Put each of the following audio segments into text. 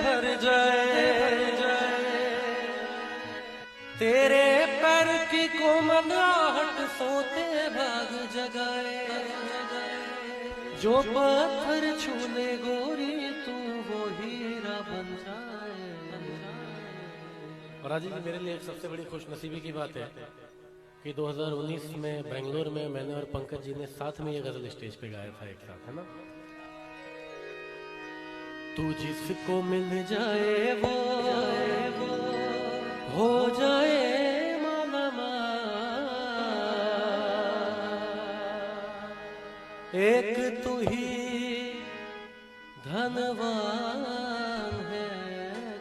भर जाए, तेरे पैर की कोमलाहट सोते भाग जगाए, जो पत्थर छूले गोरी तू वो हीरा बन जाए। और आज मेरे लिए एक सबसे बड़ी खुशनसीबी की बात है कि 2019 में बेंगलोर में मैंने और पंकज जी ने साथ में ये गजल स्टेज पे गाया था एक साथ, है ना। तू जिसको मिल जाए वो हो जाए मालामाल, एक तू ही धनवान है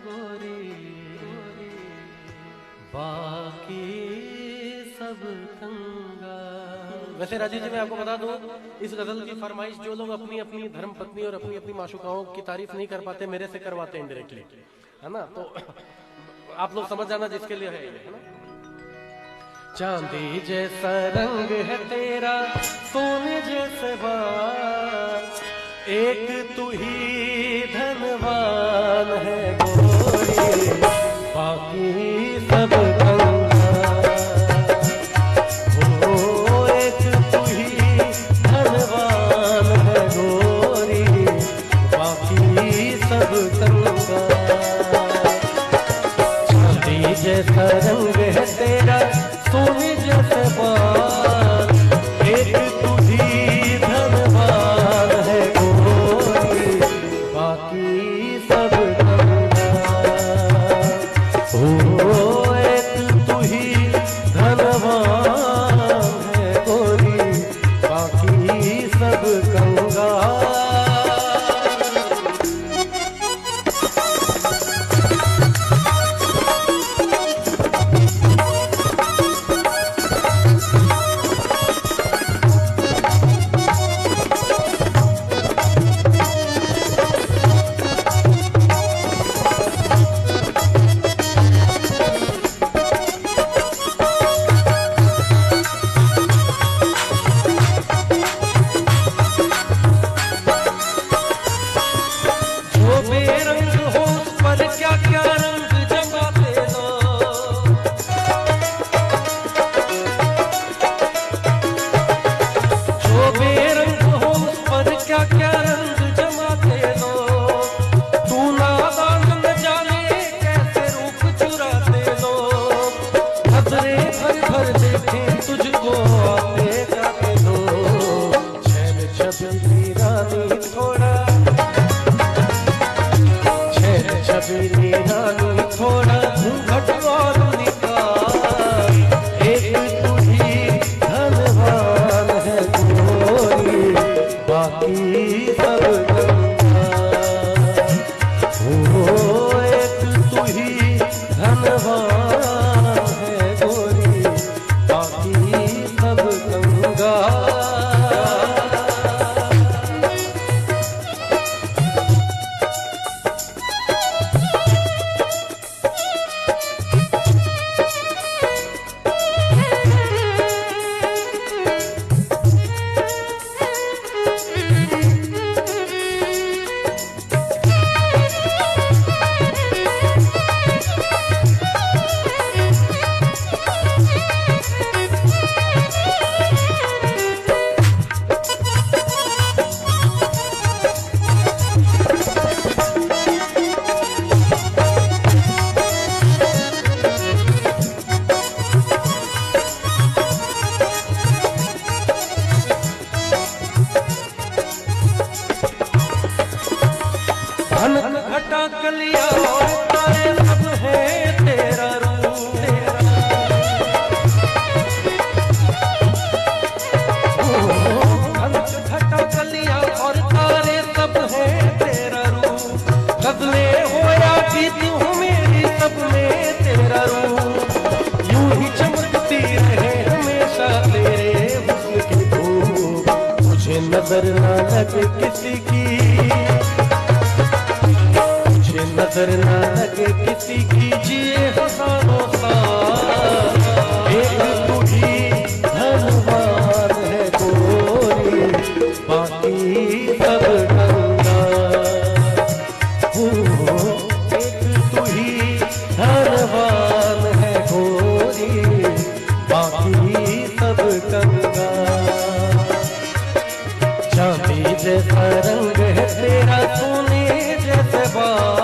गोरी, बाकी सब कंगाल। वैसे राजीव जी मैं आपको बता दूं, इस गजल की फरमाइश जो लोग अपनी अपनी धर्म पत्नी और अपनी अपनी माशुकाओं की तारीफ नहीं कर पाते मेरे से करवाते हैं इनडायरेक्टली, है ना। तो आप लोग समझ जाना जिसके लिए है ये, है ना। चांदी जैसा रंग है तेरा, सोने जैसे बाल, एक तू ही धनवान है गोरी, बाकी सब कंगाल। हो एक तू ही धनवान है गोरी, बाकी सब कंगाल। चांदी जैसा रंग है तेरा, सोने जैसे बाल, एक तू ही धनवान है गोरी, बाकी सब कंगाल। ओ एक तू ही धनवान है गोरी, बाकी सब कंगाल। नजर ना लगे किसी की, मुझे नजर ना लगे किसी की, जिए हजारों साल, एक तू ही धनवान है गोरी, बाकी सब कंगाल। एक तू ही धनवान है गोरी, बाकी सब कंगाल। चांदी जैसा रंग है तेरा, सोने जैसे बाल,